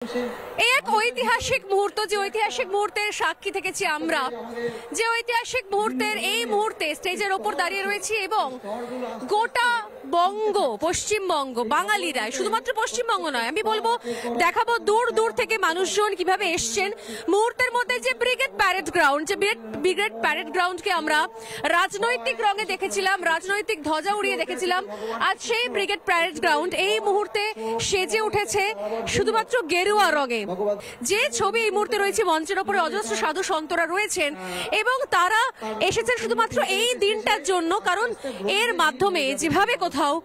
এই এক ঐতিহাসিক মুহূর্ত, যে ঐতিহাসিক মুহূর্তের সাক্ষী থেকেছি আমরা, যে ঐতিহাসিক মুহূর্তের এই মুহূর্তে স্টেজের ওপর দাঁড়িয়ে রয়েছি এবং গোটা বঙ্গ, পশ্চিমবঙ্গ, বাঙালিরা, শুধুমাত্র পশ্চিমবঙ্গ নয়, আমি বলবো দেখাবো দূর দূর থেকে মানুষজন কিভাবে এসছেন। মুহূর্তের মধ্যে যে ব্রিগেড প্যারেড গ্রাউন্ড, যে ব্রিগেড প্যারেড গ্রাউন্ডকে আমরা রাজনৈতিক রঙে দেখেছিলাম, রাজনৈতিক ধ্বজা উড়িয়ে দেখেছিলাম, আজ সেই ব্রিগেড প্যারেড গ্রাউন্ড এই মুহূর্তে সেজে উঠেছে শুধুমাত্র গেরুয়া রঙে। যে ছবি এই মুহূর্তে রয়েছে মঞ্চের ওপরে, অজস্র সাধু সন্তরা রয়েছেন এবং তারা এসেছেন শুধুমাত্র এই দিনটার জন্য, কারণ এর মাধ্যমে যেভাবে কোথাও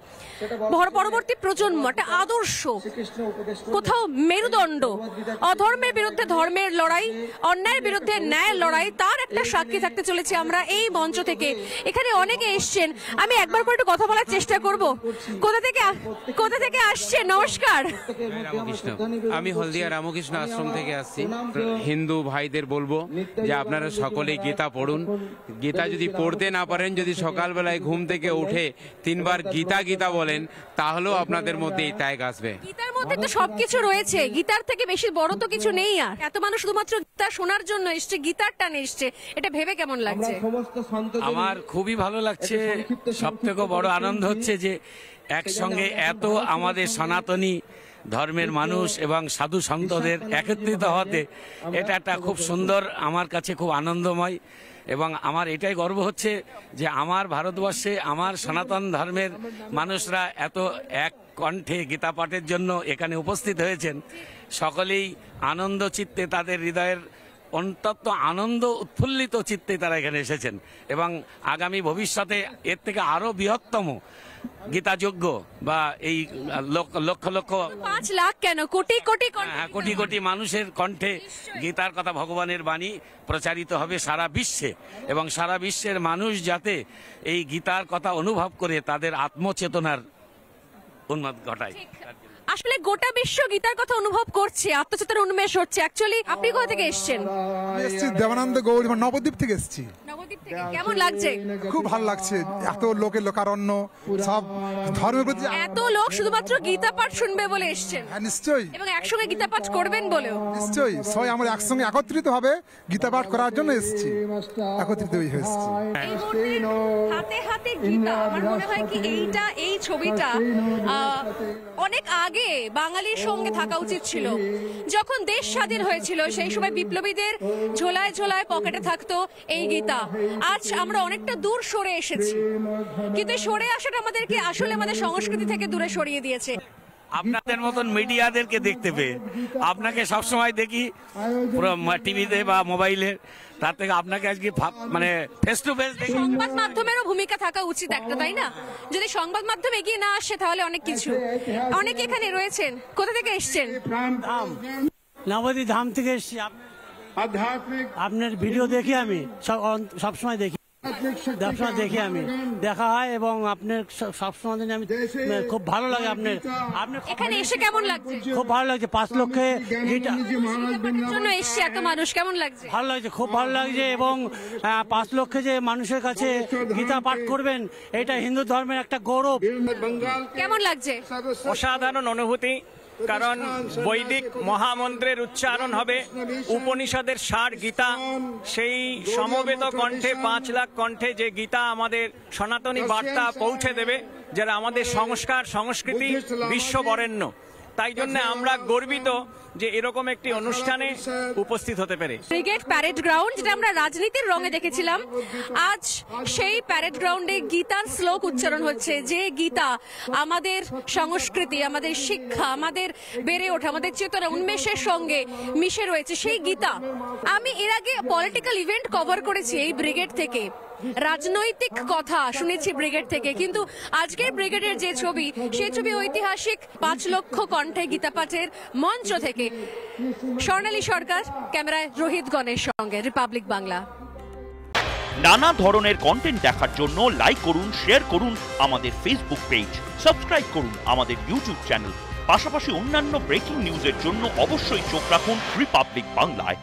পরবর্তী প্রজন্ম একটা আদর্শ, কোথাও মেরুদণ্ড, অধর্মের বিরুদ্ধে ধর্মের লড়াই, অন্যায়ের বিরুদ্ধে ন্যায়ের লড়াই, তার একটা সাক্ষী থাকতে চলেছে আমরা এই মঞ্চ থেকে। এখানে অনেকে এসছেন, আমি একবার করে একটু কথা বলার চেষ্টা করব। কোথা থেকে আসছে? নমস্কার। আমি হলদিয়া রামকৃষ্ণ আশ্রম থেকে আসছি। হিন্দু ভাইদের বলবো যে আপনারা সকলেই গীতা পড়ুন। গীতা যদি পড়তে না পারেন, যদি সকালবেলায় ঘুম থেকে উঠে 3 বার গীতা গীতা বলেন, তাহলেও আপনাদের মধ্যে এই ত্যাগ আসবে। গীতার মধ্যে তো সবকিছু রয়েছে, গীতার থেকে বেশি বড় তো কিছু নেই। আর এত মানুষ শুধুমাত্র গীতা শোনার জন্য এসছে, গীতার টানে এসছে, এটা ভেবে কেমন লাগছে? আমার খুবই ভালো লাগছে। সব থেকে বড় আনন্দ হচ্ছে যে একসঙ্গে এত আমাদের সনাতনী ধর্মের মানুষ এবং সাধু সন্তদের একত্রিত হতে, এটা একটা খুব সুন্দর, আমার কাছে খুব আনন্দময়। এবং আমার এটাই গর্ব হচ্ছে যে আমার ভারতবর্ষে আমার সনাতন ধর্মের মানুষরা এত এক কণ্ঠে গীতা পাঠের জন্য এখানে উপস্থিত হয়েছেন। সকলেই আনন্দ চিত্তে, তাদের হৃদয়ের অন্তত আনন্দ উৎফুল্লিত চিত্তে তারা এখানে এসেছেন এবং আগামী ভবিষ্যতে এর থেকে আরো বৃহত্তম গীতাযজ্ঞ বা এই লক্ষ লক্ষ 5 লাখ কেন, কোটি কোটি কোটি কোটি মানুষের কণ্ঠে গীতার কথা, ভগবানের বাণী প্রচারিত হবে সারা বিশ্বে এবং সারা বিশ্বের মানুষ যাতে এই গীতার কথা অনুভব করে তাদের আত্মচেতনার উন্মাদ ঘটায়। আসলে গোটা বিশ্ব গীতার কথা অনুভব করছে, আত্মচেতনার উন্মেষ হচ্ছে। অ্যাকচুয়ালি আপনি কোথা থেকে এসেছেন? এসেছি দেবানন্দ গৌড়, নবদ্বীপ থেকে এসেছি। নবদ্বীপ থেকে। কেমন লাগছে? খুব ভালো লাগছে। এত লোকের লোকারণ্য, সব ধর্মের প্রতি এত লোক শুধুমাত্র গীতা পাঠ শুনবে বলে এসেছেন। হ্যাঁ, নিশ্চয়ই এবং একসঙ্গে গীতা পাঠ করবেন বলেও। নিশ্চয়ই সবাই আমরা একসঙ্গে একত্রিত হবে গীতা পাঠ করার জন্য এসেছি, একত্রিত হয়ে এসেছি। এই মুহূর্তে হাতে হাতে গীতা, আমার মনে হয় কি এই ছবিটা অনেক আগে বাঙালির সঙ্গে থাকা উচিত ছিল। যখন দেশ স্বাধীন হয়েছিল সেই সময় বিপ্লবীদের ঝোলায় ঝোলায় পকেটে থাকতো এই গীতা। আজ আমরা অনেকটা দূর সরে এসেছি, কিন্তু সরে আসাটা আমাদেরকে আসলে আমাদের সংস্কৃতি থেকে দূরে সরিয়ে দিয়েছে। আপনাদের মতন মিডিয়াদেরকে দেখতে পেয়ে, আপনাকে সবসময় দেখি পুরো টিভিতে বা মোবাইলে, তার থেকে আপনাকে আজকে মানে ফেস টু ফেস দেখি। সংবাদ মাধ্যমেরও ভূমিকা থাকা উচিত একটা, তাই না? যদি সংবাদ মাধ্যম এগিয়ে না আসে তাহলে অনেক কিছু। অনেকে এখানে রয়েছেন, কোথা থেকে এসছেন? নবদ্বীপ ধাম থেকে এসেছি। আপনার ভিডিও দেখি, আমি সবসময় দেখি, আমি দেখা হয় এবং আপনার সবসময় আমি খুব ভালো লাগে। আপনার এখানে এসে কেমন লাগছে? খুব ভালো লাগছে। 5 লক্ষে জন্য এসছে এত মানুষ, কেমন লাগছে? ভালো লাগছে, খুব ভালো লাগছে। এবং 5 লক্ষে যে মানুষের কাছে গীতা পাঠ করবেন, এটা হিন্দু ধর্মের একটা গৌরব। কেমন লাগছে? অসাধারণ অনুভূতি, কারণ বৈদিক মহামন্ত্রের উচ্চারণ হবে, উপনিষদের সার গীতা, সেই সমবেত কণ্ঠে 5 লাখ কণ্ঠে যে গীতা আমাদের সনাতনী বার্তা পৌঁছে দেবে, যারা আমাদের সংস্কার সংস্কৃতি বিশ্ববরেণ্য। তাই জন্য আমরা গর্বিত যে এরকম একটি অনুষ্ঠানে উপস্থিত হতে পেরে। ব্রিগেড প্যারেড গ্রাউন্ড, যেটা আমরা রাজনীতির রঙে দেখেছিলাম, আজ সেই প্যারেড গ্রাউন্ডে গীতার শ্লোক উচ্চারণ হচ্ছে। যে গীতা আমাদের সংস্কৃতি, আমাদের শিক্ষা, আমাদের বেড়ে ওঠা, আমাদের চেতনা উন্মেষের সঙ্গে মিশে রয়েছে, সেই গীতা। আমি এর আগে পলিটিক্যাল ইভেন্ট কভার করেছি এই ব্রিগেড থেকে, রাজনৈতিক কথা শুনেছি ব্রিগেড থেকে, কিন্তু আজকের ব্রিগেডের যে ছবি, সেই ছবি ঐতিহাসিক 5 লক্ষ কণ্ঠে গীতা পাঠের মঞ্চ থেকে। স্বর্ণালী সরকার, ক্যামেরায় রোহিত গণের সঙ্গে, রিপাবলিক বাংলা। নানা ধরনের কন্টেন্ট দেখার জন্য লাইক করুন, শেয়ার করুন আমাদের ফেসবুক পেজ, সাবস্ক্রাইব করুন আমাদের ইউটিউব চ্যানেল। পাশাপাশি অন্যান্য ব্রেকিং নিউজের জন্য অবশ্যই চোখ রাখুন রিপাবলিক বাংলায়।